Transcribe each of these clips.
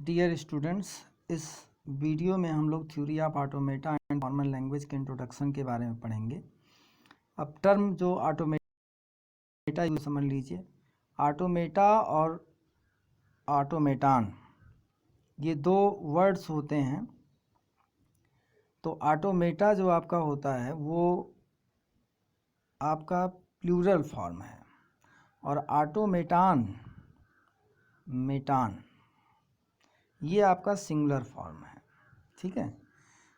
Dear students, इस video में हम लोग theory of automata and formal language के इंट्रोडक्शन के बारे में पढ़ेंगे। अब टर्म जो ऑटोमेटा यूँ समझ लीजिए, ऑटोमेटा और ऑटोमेटान ये दो वर्ड्स होते हैं। तो ऑटोमेटा जो आपका होता है वो आपका प्लूरल फॉर्म है और ऑटोमेटान ये आपका सिंगुलर फॉर्म है। ठीक है,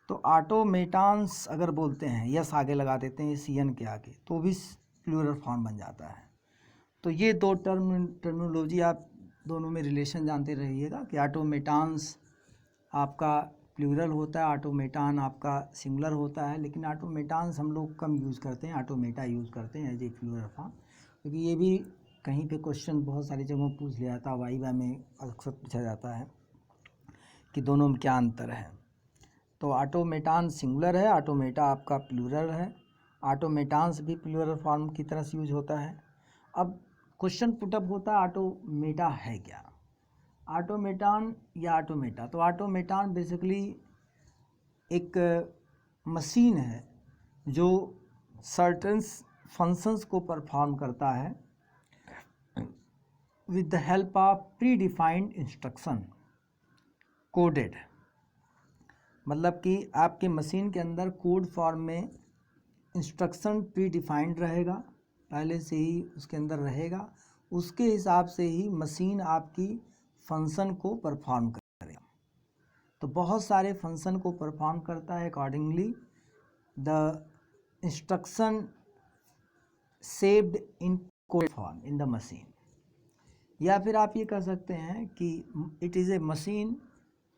तो ऑटोमेटान्स अगर बोलते हैं, यस आगे लगा देते हैं सी एन के आगे, तो भी प्लूरल फॉर्म बन जाता है। तो ये दो टर्मिनोलॉजी आप दोनों में रिलेशन जानते रहिएगा कि ऑटोमेटान्स आपका प्लूरल होता है, ऑटोमेटान आपका सिंगुलर होता है। लेकिन ऑटोमेटान्स हम लोग कम यूज़ करते हैं, ऑटोमेटा यूज़ करते हैं एज ए प्लूरल फॉर्म, क्योंकि ये भी कहीं पे क्वेश्चन बहुत सारी जगहों पूछ लिया जाता है, वाइवा में अक्सर पूछा जाता है कि दोनों में क्या अंतर है। तो ऑटोमेटान सिंगुलर है, ऑटोमेटा आपका प्लूरल है। ऑटोमेटान्स भी प्लूरल फॉर्म की तरह से यूज होता है। अब क्वेश्चन पुटअप होता है ऑटोमेटा है क्या, ऑटोमेटान या ऑटोमेटा। तो ऑटोमेटान बेसिकली एक मशीन है जो सर्टेन फंक्शंस को परफॉर्म करता है with the help of pre defined instruction coded. मतलब कि आपके मशीन के अंदर कोड फॉर्म में इंस्ट्रक्शन प्री डिफाइंड रहेगा, पहले से ही उसके अंदर रहेगा, उसके हिसाब से ही मशीन आपकी फंक्शन को परफॉर्म करेगा। तो बहुत सारे फंक्शन को परफॉर्म करता है accordingly the instruction saved in code form in the machine. या फिर आप ये कह सकते हैं कि it is a machine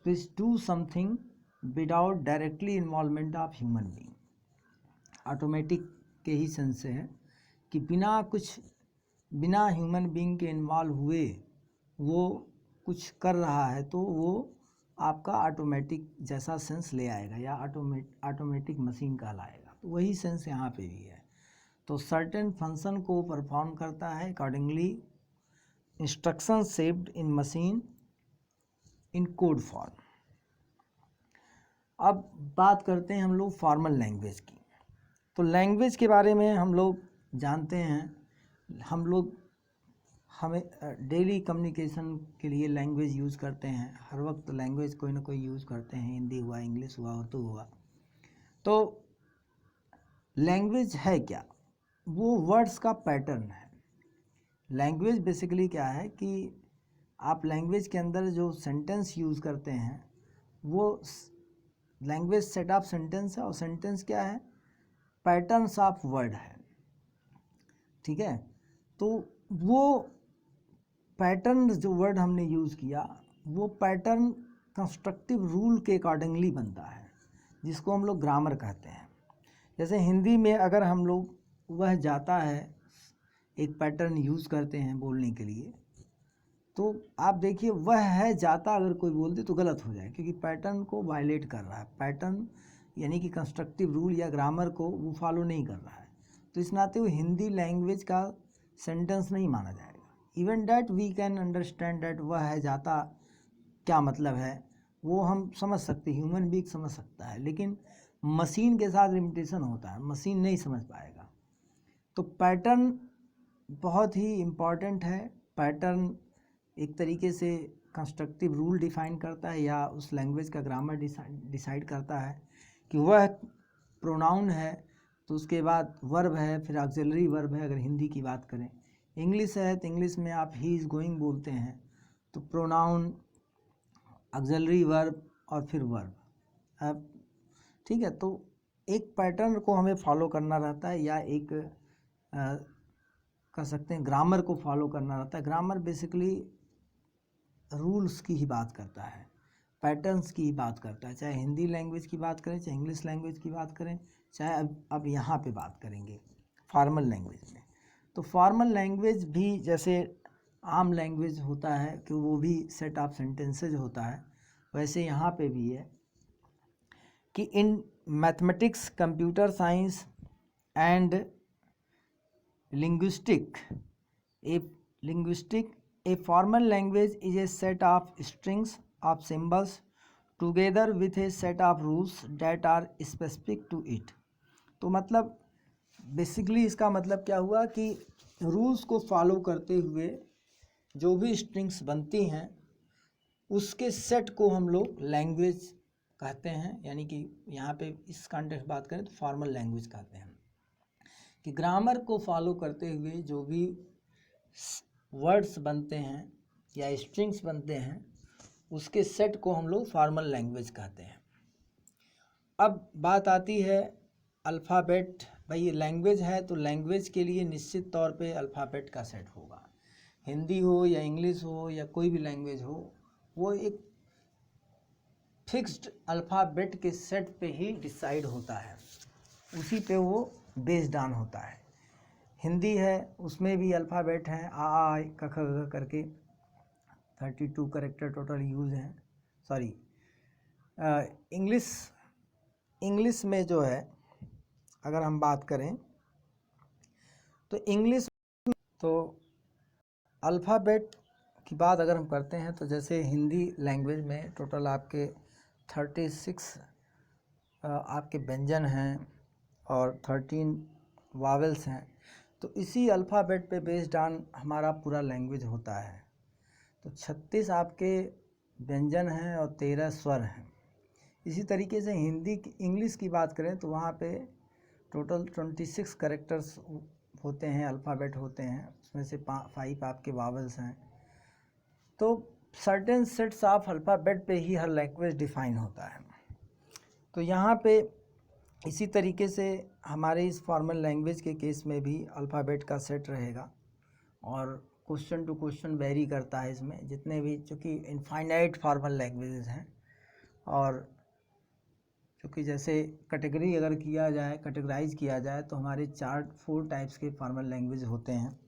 which do something without directly involvement of human being. Automatic के ही सेंस से है कि बिना ह्यूमन बीइंग के इन्वॉल्व हुए वो कुछ कर रहा है, तो वो आपका ऑटोमेटिक जैसा सेंस ले आएगा या ऑटोमेटिक मशीन कहलाएगा। तो वही सेंस यहाँ पे भी है। तो सर्टेन फंक्शन को परफॉर्म करता है accordingly instruction saved in machine in code form. अब बात करते हैं हम लोग फॉर्मल लैंग्वेज की। तो लैंग्वेज के बारे में हम लोग जानते हैं, हमें डेली कम्युनिकेशन के लिए लैंग्वेज यूज़ करते हैं। हर वक्त लैंग्वेज कोई ना कोई यूज़ करते हैं, हिंदी हुआ, इंग्लिश हुआ, उर्दू हुआ। तो लैंग्वेज है क्या, वो वर्ड्स का पैटर्न है। लैंग्वेज बेसिकली क्या है कि आप लैंग्वेज के अंदर जो सेंटेंस यूज़ करते हैं वो लैंग्वेज सेट ऑफ सेंटेंस है, और सेंटेंस क्या है, पैटर्न्स ऑफ वर्ड है। ठीक है, तो वो पैटर्न जो वर्ड हमने यूज़ किया वो पैटर्न कंस्ट्रक्टिव रूल के अकॉर्डिंगली बनता है, जिसको हम लोग ग्रामर कहते हैं। जैसे हिंदी में अगर हम लोग वह जाता है एक पैटर्न यूज़ करते हैं बोलने के लिए, तो आप देखिए वह है जाता अगर कोई बोल दे तो गलत हो जाए, क्योंकि पैटर्न को वायलेट कर रहा है। पैटर्न यानी कि कंस्ट्रक्टिव रूल या ग्रामर को वो फॉलो नहीं कर रहा है। तो इस नाते वो हिंदी लैंग्वेज का सेंटेंस नहीं माना जाएगा। Even that we can understand that वह है जाता क्या मतलब है, वो हम समझ सकते, ह्यूमन बीइंग समझ सकता है, लेकिन मशीन के साथ लिमिटेशन होता है, मशीन नहीं समझ पाएगा। तो पैटर्न बहुत ही इम्पॉर्टेंट है। पैटर्न एक तरीके से कंस्ट्रक्टिव रूल डिफाइन करता है या उस लैंग्वेज का ग्रामर डिसाइड करता है कि वह प्रोनाउन है तो उसके बाद वर्ब है, फिर ऑक्सिलरी वर्ब है। अगर हिंदी की बात करें, इंग्लिश है तो इंग्लिश में आप ही इज़ गोइंग बोलते हैं, तो प्रोनाउन, ऑक्सिलरी वर्ब और फिर वर्ब। अब ठीक है, तो एक पैटर्न को हमें फॉलो करना रहता है, या एक कह सकते हैं ग्रामर को फॉलो करना रहता है। ग्रामर बेसिकली रूल्स की ही बात करता है, पैटर्न्स की ही बात करता है, चाहे हिंदी लैंग्वेज की बात करें, चाहे इंग्लिश लैंग्वेज की बात करें, चाहे अब यहाँ पे बात करेंगे फॉर्मल लैंग्वेज में। तो फॉर्मल लैंग्वेज भी जैसे आम लैंग्वेज होता है कि वो भी सेट ऑफ सेंटेंसेज होता है, वैसे यहाँ पे भी है कि in mathematics, computer science and linguistic, a formal language is a set of strings of symbols together with a set of rules that are specific to it. तो मतलब बेसिकली इसका मतलब क्या हुआ कि रूल्स को फॉलो करते हुए जो भी स्ट्रिंग्स बनती हैं उसके सेट को हम लोग लैंग्वेज कहते हैं। यानी कि यहाँ पे इस कॉन्टेक्स्ट बात करें तो फॉर्मल लैंग्वेज कहते हैं कि ग्रामर को फॉलो करते हुए जो भी वर्ड्स बनते हैं या स्ट्रिंग्स बनते हैं उसके सेट को हम लोग फॉर्मल लैंग्वेज कहते हैं। अब बात आती है अल्फ़ाबेट। भाई ये लैंग्वेज है तो लैंग्वेज के लिए निश्चित तौर पे अल्फ़ाबेट का सेट होगा। हिंदी हो या इंग्लिश हो या कोई भी लैंग्वेज हो, वो एक फिक्स्ड अल्फ़ाबेट के सेट पे ही डिसाइड होता है, उसी पे वो बेस्ड ऑन होता है। हिंदी है उसमें भी अल्फ़ाबेट हैं, आ क ख ग करके 32 कैरेक्टर टोटल यूज़ हैं। सॉरी, इंग्लिश में जो है अगर हम बात करें तो इंग्लिश तो अल्फ़ाबेट की बात अगर हम करते हैं तो जैसे हिंदी लैंग्वेज में टोटल आपके 36 आपके व्यंजन हैं और 13 वावेल्स हैं। तो इसी अल्फ़ाबेट पे बेस्ड ऑन हमारा पूरा लैंग्वेज होता है। तो 36 आपके व्यंजन हैं और 13 स्वर हैं। इसी तरीके से इंग्लिश की बात करें तो वहाँ पे टोटल 26 कैरेक्टर्स होते हैं, अल्फ़ाबेट होते हैं, उसमें से 5 आपके वावल्स हैं। तो सर्टेन सेट्स ऑफ अल्फ़ाबेट पे ही हर लैंग्वेज डिफ़ाइन होता है। तो यहाँ पे इसी तरीके से हमारे इस फॉर्मल लैंग्वेज के केस में भी अल्फ़ाबेट का सेट रहेगा और क्वेश्चन टू क्वेश्चन वेरी करता है इसमें, जितने भी, चूँकि इनफाइनाइट फॉर्मल लैंग्वेजेस हैं। और क्योंकि जैसे कैटेगरी अगर किया जाए, कैटेगराइज किया जाए तो हमारे 4 टाइप्स के फॉर्मल लैंग्वेज होते हैं।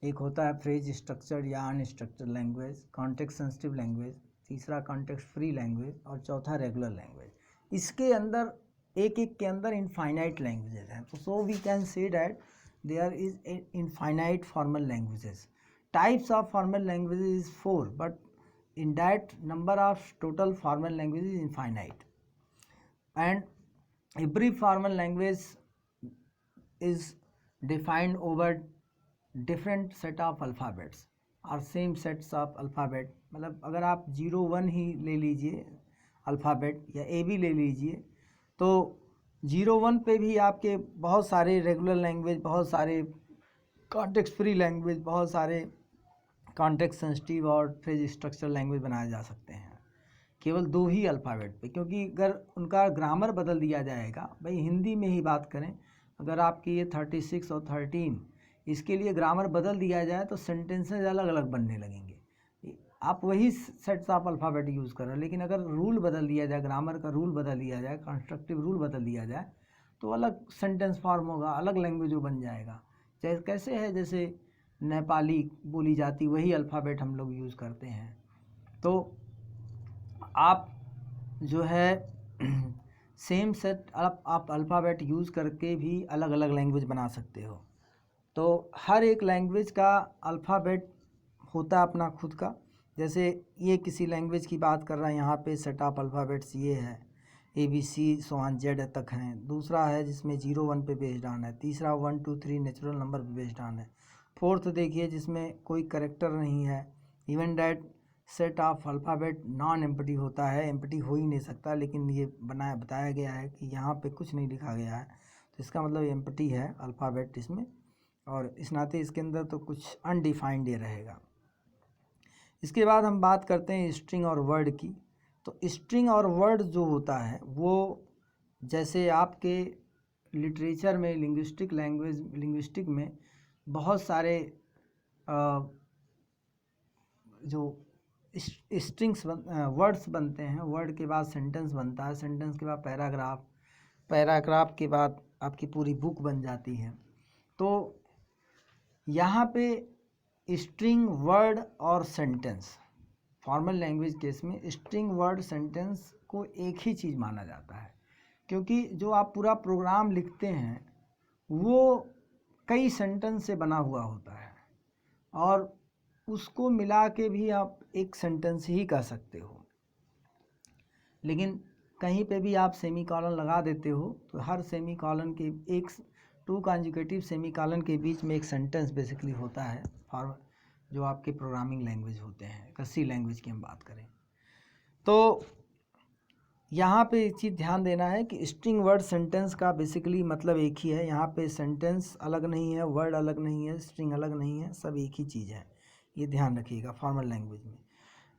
एक होता है फ्रेज स्ट्रक्चर्ड या unstructured language, context sensitive language, तीसरा कॉन्टेक्स्ट फ्री लैंग्वेज और चौथा रेगुलर लैंग्वेज। इसके अंदर एक के अंदर इनफाइनाइट लैंग्वेजेस हैं। तो so we can say that there is infinite formal languages. Types of formal languages is 4, but in that number of total formal language is infinite, and every formal language is defined over different set of alphabets or same sets of alphabet। मतलब अगर आप 0-1 ही ले लीजिए alphabet या A B ले लीजिए तो 0-1 पे भी आपके बहुत सारे रेगुलर लैंग्वेज, बहुत सारे कॉन्टेक्स्ट फ्री लैंग्वेज, बहुत सारे कॉन्टेक्स्ट सेंसिटिव और फ्रेज स्ट्रक्चर लैंग्वेज बनाए जा सकते हैं केवल 2 ही अल्फ़ाबेट पे। क्योंकि अगर उनका ग्रामर बदल दिया जाएगा, भाई हिंदी में ही बात करें, अगर आपकी ये 36 और 13 इसके लिए ग्रामर बदल दिया जाए तो सेंटेंसेज अलग अलग बनने लगेंगे। आप वही सेट्स ऑफ अल्फ़ाबेट यूज़ कर रहे हैं, लेकिन अगर रूल बदल दिया जाए, ग्रामर का रूल बदल दिया जाए, कंस्ट्रक्टिव रूल बदल दिया जाए तो अलग सेंटेंस फॉर्म होगा, अलग लैंग्वेज वो बन जाएगा। जैसे कैसे है, जैसे नेपाली बोली जाती वही अल्फ़ाबेट हम लोग यूज़ करते हैं। तो आप जो है सेम सेट आप अल्फ़ाबेट यूज़ करके भी अलग अलग लैंग्वेज बना सकते हो। तो हर एक लैंग्वेज का अल्फ़ाबेट होता है अपना खुद का। जैसे ये किसी लैंग्वेज की बात कर रहा है, यहाँ पे सेट ऑफ अल्फ़ाबेट्स ये है, ABC सो ऑन जेड तक हैं। दूसरा है जिसमें 0-1 पे बेस्ड ऑन है। तीसरा 1 2 3 नेचुरल नंबर पे बेस्ड ऑन है। फोर्थ देखिए जिसमें कोई करेक्टर नहीं है। Even that set of alphabet non empty होता है, एम्प्टी हो ही नहीं सकता, लेकिन ये बताया गया है कि यहाँ पे कुछ नहीं लिखा गया है तो इसका मतलब एम्प्टी है अल्फ़ाबेट इसमें, और इस नाते इसके अंदर तो कुछ अनडिफाइंड ये रहेगा। इसके बाद हम बात करते हैं स्ट्रिंग और वर्ड की। तो स्ट्रिंग और वर्ड जो होता है वो जैसे आपके लिटरेचर में, लिंग्विस्टिक में बहुत सारे जो स्ट्रिंग्स वर्ड्स बनते हैं। वर्ड के बाद सेंटेंस बनता है, सेंटेंस के बाद पैराग्राफ, पैराग्राफ के बाद आपकी पूरी बुक बन जाती है। तो यहाँ पे स्ट्रिंग, वर्ड और सेंटेंस, फॉर्मल लैंग्वेज केस में स्ट्रिंग, वर्ड, सेंटेंस को एक ही चीज़ माना जाता है। क्योंकि जो आप पूरा प्रोग्राम लिखते हैं वो कई सेंटेंस से बना हुआ होता है और उसको मिला के भी आप एक सेंटेंस ही कह सकते हो, लेकिन कहीं पे भी आप सेमी कॉलन लगा देते हो तो हर सेमी कॉलन के एक 2 कॉन्जिक्यूटिव सेमी कॉलन के बीच में एक सेंटेंस बेसिकली होता है फॉर जो आपके प्रोग्रामिंग लैंग्वेज होते हैं। अगर सी लैंग्वेज की हम बात करें तो यहाँ पे एक चीज़ ध्यान देना है कि स्ट्रिंग वर्ड सेंटेंस का बेसिकली मतलब एक ही है। यहाँ पे सेंटेंस अलग नहीं है, वर्ड अलग नहीं है, स्ट्रिंग अलग नहीं है, सब एक ही चीज़ है। ये ध्यान रखिएगा फॉर्मल लैंग्वेज में।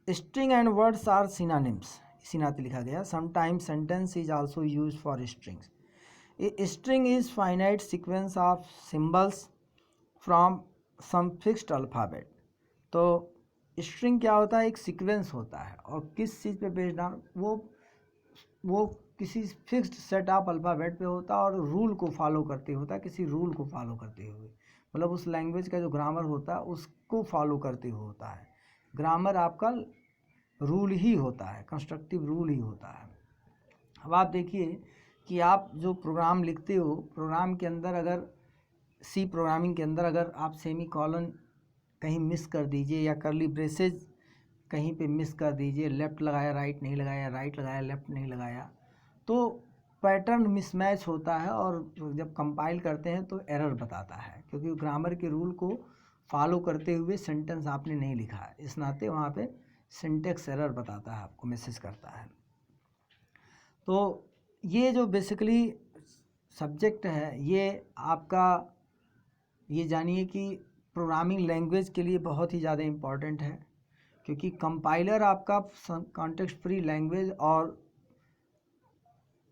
String and words are synonyms, इसी नाते लिखा गया। Sometimes sentence is also used for strings. A string is finite sequence of symbols from some fixed alphabet. तो स्ट्रिंग क्या होता है? एक सीक्वेंस होता है, और किस चीज़ पे बेस्ड ऑन वो किसी फिक्स्ड सेट ऑफ अल्फ़ाबेट पे होता है और रूल को फॉलो करते होता है, किसी रूल को फॉलो करते हुए, मतलब उस लैंग्वेज का जो ग्रामर होता है उसको फॉलो करते हुए होता है। ग्रामर आपका रूल ही होता है, कंस्ट्रक्टिव रूल ही होता है। अब आप देखिए कि आप जो प्रोग्राम लिखते हो, प्रोग्राम के अंदर अगर सी प्रोग्रामिंग के अंदर अगर आप सेमी कॉलन कहीं मिस कर दीजिए या करली ब्रेसेज कहीं पे मिस कर दीजिए, लेफ़्ट लगाया राइट नहीं लगाया, राइट लगाया लेफ़्ट नहीं लगाया, तो पैटर्न मिसमैच होता है और जब कंपाइल करते हैं तो एरर बताता है, क्योंकि ग्रामर के रूल को फॉलो करते हुए सेंटेंस आपने नहीं लिखा है। इस नाते वहाँ पे सिंटेक्स एरर बताता है, आपको मैसेज करता है। तो ये जो बेसिकली सब्जेक्ट है ये आपका, ये जानिए कि प्रोग्रामिंग लैंग्वेज के लिए बहुत ही ज़्यादा इम्पॉर्टेंट है, क्योंकि कंपाइलर आपका कॉन्टेक्स्ट फ्री लैंग्वेज और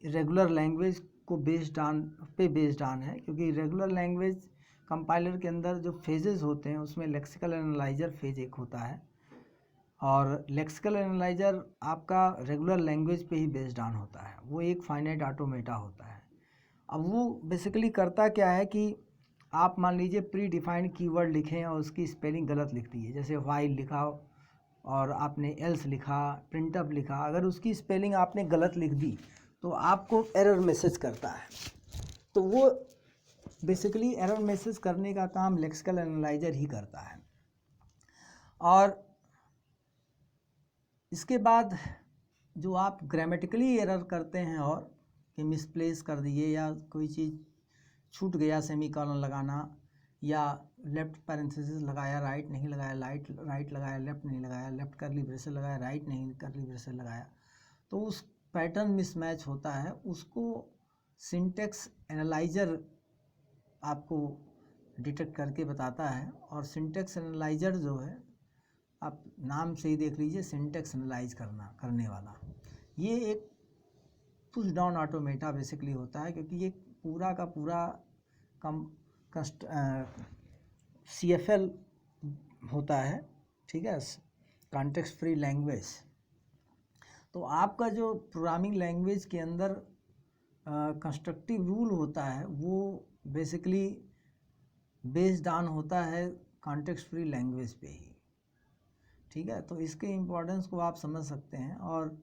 रेगुलर लैंग्वेज को बेस्ड ऑन है। क्योंकि रेगुलर लैंग्वेज कंपाइलर के अंदर जो फेजेस होते हैं उसमें लेक्सिकल एनालाइजर फेज एक होता है, और लेक्सिकल एनालाइजर आपका रेगुलर लैंग्वेज पे ही बेस्ड ऑन होता है। वो एक फाइनाइट ऑटोमेटा होता है। अब वो बेसिकली करता क्या है कि आप मान लीजिए प्री डिफाइंड कीवर्ड लिखें और उसकी स्पेलिंग गलत लिख दी है, जैसे वाइल लिखा और आपने एल्स लिखा, प्रिंटअप लिखा, अगर उसकी स्पेलिंग आपने गलत लिख दी तो आपको एरर मैसेज करता है। तो वो बेसिकली एरर मैसेज करने का काम लेक्सिकल एनालाइजर ही करता है। और इसके बाद जो आप ग्रामेटिकली एरर करते हैं और कि मिसप्लेस कर दिए या कोई चीज़ छूट गया, सेमीकोलन लगाना, या लेफ्ट पैरेंथेसिस लगाया राइट नहीं लगाया, राइट लगाया लेफ्ट नहीं लगाया, लेफ्ट कर्ली ब्रेसेस लगाया राइट नहीं कर्ली ब्रेसेस लगाया, तो उस पैटर्न मिसमैच होता है। उसको सिंटेक्स एनालाइजर आपको डिटेक्ट करके बताता है। और सिंटेक्स एनालाइजर जो है, आप नाम से ही देख लीजिए, सिंटेक्स एनालाइज करने वाला, ये एक पुश डाउन ऑटोमेटा बेसिकली होता है, क्योंकि ये पूरा का पूरा CFL होता है, ठीक है, कॉन्टेक्स्ट फ्री लैंग्वेज। तो आपका जो प्रोग्रामिंग लैंग्वेज के अंदर कंस्ट्रक्टिव रूल होता है वो बेसिकली बेस्ड ऑन होता है कॉन्टेक्स्ट फ्री लैंग्वेज पे ही, ठीक है। तो इसके इम्पोर्टेंस को आप समझ सकते हैं। और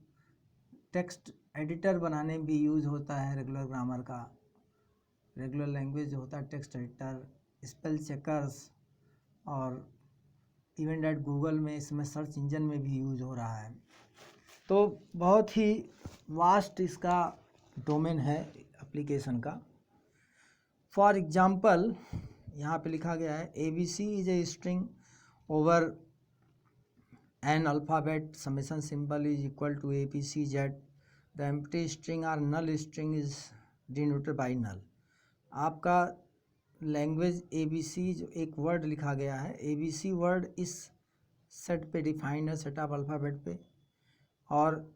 टेक्स्ट एडिटर बनाने में भी यूज़ होता है रेगुलर ग्रामर का। रेगुलर लैंग्वेज जो होता है टेक्स्ट एडिटर, स्पेल चेकर्स, और इवन डेट गूगल में इसमें सर्च इंजन में भी यूज़ हो रहा है। तो बहुत ही वास्ट इसका डोमेन है एप्लीकेशन का। फॉर एग्जांपल यहाँ पे लिखा गया है ABC is a string over an alphabet, summation symbol is equal to ABCZ, the empty string और null string is denoted by null. आपका लैंग्वेज ABC जो एक वर्ड लिखा गया है, ABC वर्ड इस सेट पे डिफाइंड है, सेट ऑफ अल्फ़ाबेट पे, और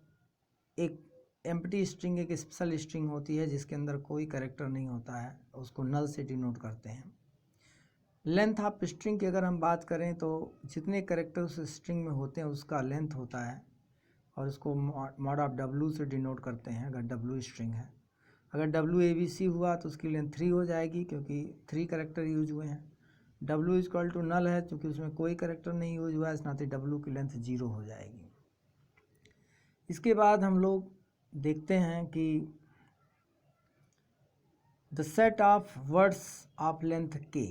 एक एम्प्टी स्ट्रिंग एक स्पेशल स्ट्रिंग होती है जिसके अंदर कोई कैरेक्टर नहीं होता है, उसको नल से डिनोट करते हैं। लेंथ ऑफ स्ट्रिंग की अगर हम बात करें तो जितने कैरेक्टर उस स्ट्रिंग में होते हैं उसका लेंथ होता है, और उसको मॉड ऑफ W से डिनोट करते हैं अगर W स्ट्रिंग है। अगर WABC हुआ तो उसकी लेंथ 3 हो जाएगी, क्योंकि 3 कैरेक्टर यूज हुए हैं। W इक्वल टू नल है, क्योंकि उसमें कोई कैरेक्टर नहीं यूज हुआ है, इस नाते W की लेंथ 0 हो जाएगी। इसके बाद हम लोग देखते हैं कि the set of words of length K।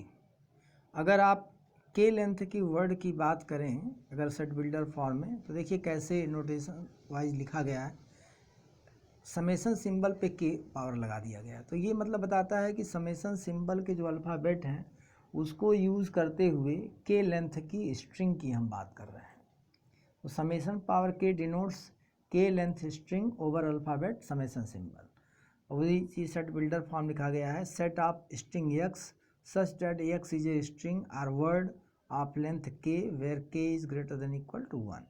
अगर आप के लेंथ की वर्ड की बात करें अगर सेट बिल्डर फॉर्म में, तो देखिए कैसे नोटेशन वाइज लिखा गया है। समेशन सिंबल पे के पावर लगा दिया गया, तो ये मतलब बताता है कि समेशन सिंबल के जो अल्फ़ाबेट हैं उसको यूज़ करते हुए के लेंथ की स्ट्रिंग की हम बात कर रहे हैं। तो summation power K denotes K length string over alphabet summation symbol. वही चीज़ सेट बिल्डर फॉर्म लिखा गया है। Set of string X such that X is a string or word of length K where K is greater than equal to 1।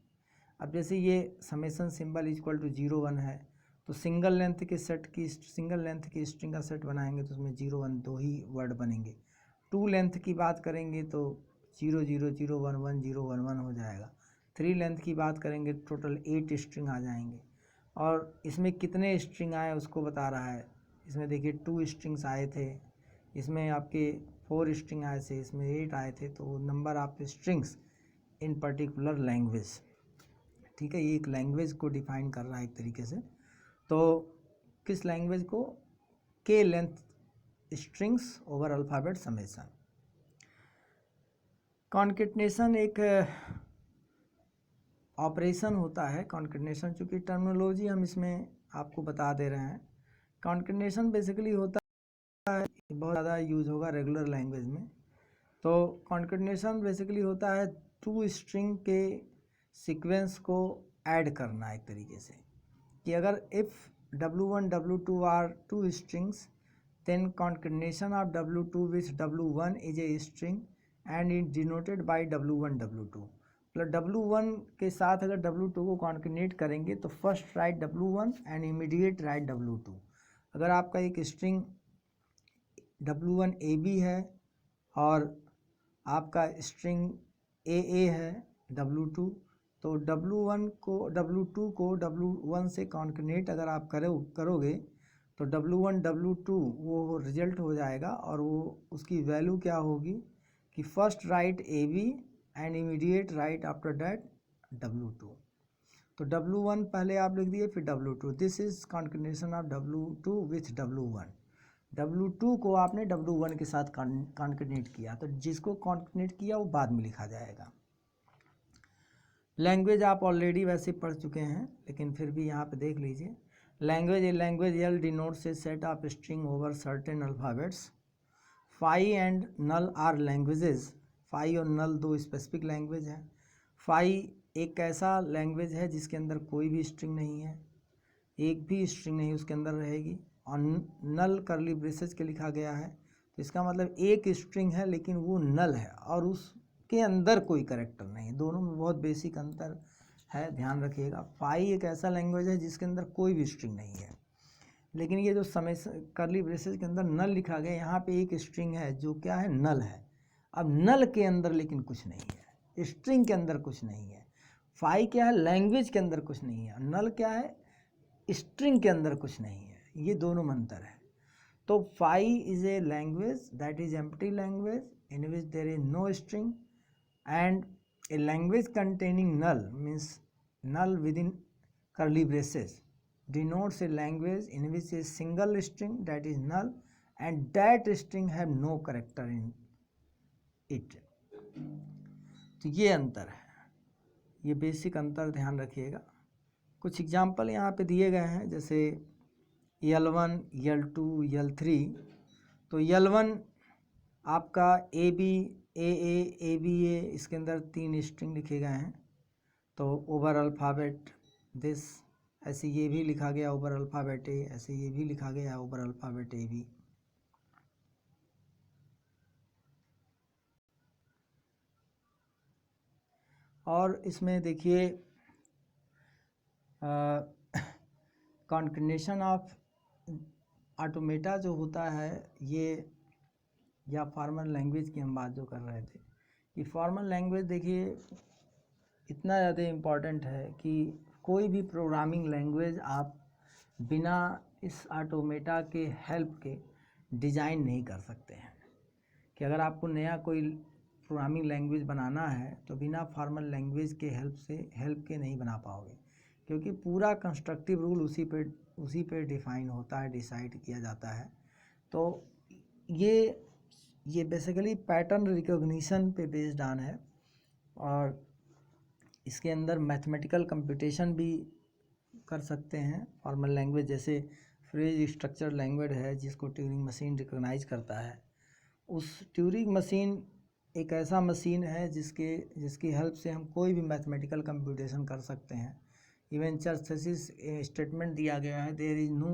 अब जैसे ये summation symbol is equal to 0 1 है, तो सिंगल लेंथ के set की सिंगल लेंथ की string का set बनाएंगे तो उसमें 0 1 दो ही वर्ड बनेंगे। 2 लेंथ की बात करेंगे तो 0 0 0 1 1 0 1 1 हो जाएगा। 3 लेंथ की बात करेंगे टोटल 8 स्ट्रिंग आ जाएंगे। और इसमें कितने स्ट्रिंग आए उसको बता रहा है। इसमें देखिए 2 स्ट्रिंग्स आए थे, इसमें आपके 4 स्ट्रिंग आए थे, इसमें 8 आए थे। तो number of strings in particular language, ठीक है, ये एक लैंग्वेज को डिफाइन कर रहा है एक तरीके से। तो किस लैंग्वेज को? के length strings over alphabet summation. Concatenation एक ऑपरेशन होता है। कॉन्केटनेशन चूँकि टर्मिनोलॉजी हम इसमें आपको बता दे रहे हैं। कॉन्केटनेशन बेसिकली होता है, बहुत ज़्यादा यूज़ होगा रेगुलर लैंग्वेज में। तो कॉन्केटनेशन बेसिकली होता है 2 स्ट्रिंग के सीक्वेंस को ऐड करना एक तरीके से, कि अगर if W1 W2 are 2 strings then concatenation of W2 with W1 is a string and it denoted by W1 W2। मतलब W1 के साथ अगर W2 को कॉन्केटनेट करेंगे तो first right W1 and immediate right W2। अगर आपका एक स्ट्रिंग W1 AB है और आपका स्ट्रिंग AA है W2, तो W2 को W1 से कॉन्केटनेट अगर आप करोगे तो W1 W2 वो रिजल्ट हो जाएगा। और वो उसकी वैल्यू क्या होगी कि first right AB and immediate right after that W2। तो W1 पहले आप लिख दिए, फिर W2। This is concatenation of W2 with W1। W2 को आपने W1 के साथ कॉन्केटनेट किया, तो जिसको कॉन्केटनेट किया वो बाद में लिखा जाएगा। लैंग्वेज आप ऑलरेडी वैसे पढ़ चुके हैं, लेकिन फिर भी यहाँ पे देख लीजिए। Language L denotes a set of string over certain alphabets. Phi and null are languages. Phi और नल दो स्पेसिफिक लैंग्वेज हैं। फाई एक ऐसा लैंग्वेज है जिसके अंदर कोई भी स्ट्रिंग नहीं है, एक भी स्ट्रिंग नहीं उसके अंदर रहेगी। और नल करली ब्रेसेस के लिखा गया है, तो इसका मतलब एक स्ट्रिंग है लेकिन वो नल है और उसके अंदर कोई कैरेक्टर नहीं। दोनों में बहुत बेसिक अंतर है, ध्यान रखिएगा। फाई एक ऐसा लैंग्वेज है जिसके अंदर कोई भी स्ट्रिंग नहीं है, लेकिन ये जो समय करली ब्रेसेस के अंदर नल लिखा गया, यहाँ पे एक स्ट्रिंग है जो क्या है, नल है। अब नल के अंदर लेकिन कुछ नहीं है, स्ट्रिंग के अंदर कुछ नहीं है। फाई क्या है, लैंग्वेज के अंदर कुछ नहीं है। नल क्या है, स्ट्रिंग के अंदर कुछ नहीं है। ये दोनों में अंतर है। तो phi is a language that is empty language in which there is no string, and a language containing null means null within curly braces denotes a language in which a single string that is null and that string have no character in it। तो ये अंतर है, ये basic अंतर ध्यान रखिएगा। कुछ example यहाँ पे दिए गए हैं, जैसे L1 L2 L3। तो L1 आपका AB AA ABA, इसके अंदर 3 स्ट्रिंग लिखे गए हैं। तो ओवर अल्फ़ाबेट दिस, ऐसे ये भी लिखा गया ओवर अल्फ़ाबेट ए, ऐसे ये भी लिखा गया ओवर अल्फ़ाबेट ए भी। और इसमें देखिए कॉन्केटनेशन ऑफ ऑटोमेटा जो होता है ये, या फॉर्मल लैंग्वेज की हम बात जो कर रहे थे, कि फॉर्मल लैंग्वेज देखिए इतना ज़्यादा इम्पॉर्टेंट है कि कोई भी प्रोग्रामिंग लैंग्वेज आप बिना इस ऑटोमेटा के हेल्प के डिज़ाइन नहीं कर सकते हैं। कि अगर आपको नया कोई प्रोग्रामिंग लैंग्वेज बनाना है तो बिना फॉर्मल लैंग्वेज के हेल्प के नहीं बना पाओगे, क्योंकि पूरा कंस्ट्रक्टिव रूल उसी पे डिफाइन होता है, डिसाइड किया जाता है। तो ये ये बेसिकली पैटर्न रिकॉग्निशन पे बेस्ड ऑन है, और इसके अंदर मैथमेटिकल कंप्यूटेशन भी कर सकते हैं। फॉर्मल लैंग्वेज जैसे फ्रेज स्ट्रक्चर लैंग्वेज है जिसको ट्यूरिंग मशीन रिकॉग्नाइज करता है, उस ट्यूरिंग मशीन एक ऐसा मशीन है जिसकी हेल्प से हम कोई भी मैथमेटिकल कंप्यूटेशन कर सकते हैं। इवन चर्चेसिस स्टेटमेंट दिया गया है, there is no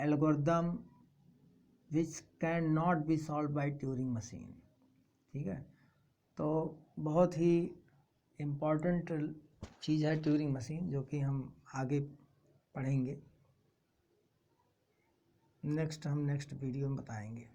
algorithm which can not be solve by Turing machine. ठीक है, तो बहुत ही इम्पॉर्टेंट चीज़ है ट्यूरिंग मशीन, जो कि हम आगे पढ़ेंगे। नेक्स्ट वीडियो में बताएंगे।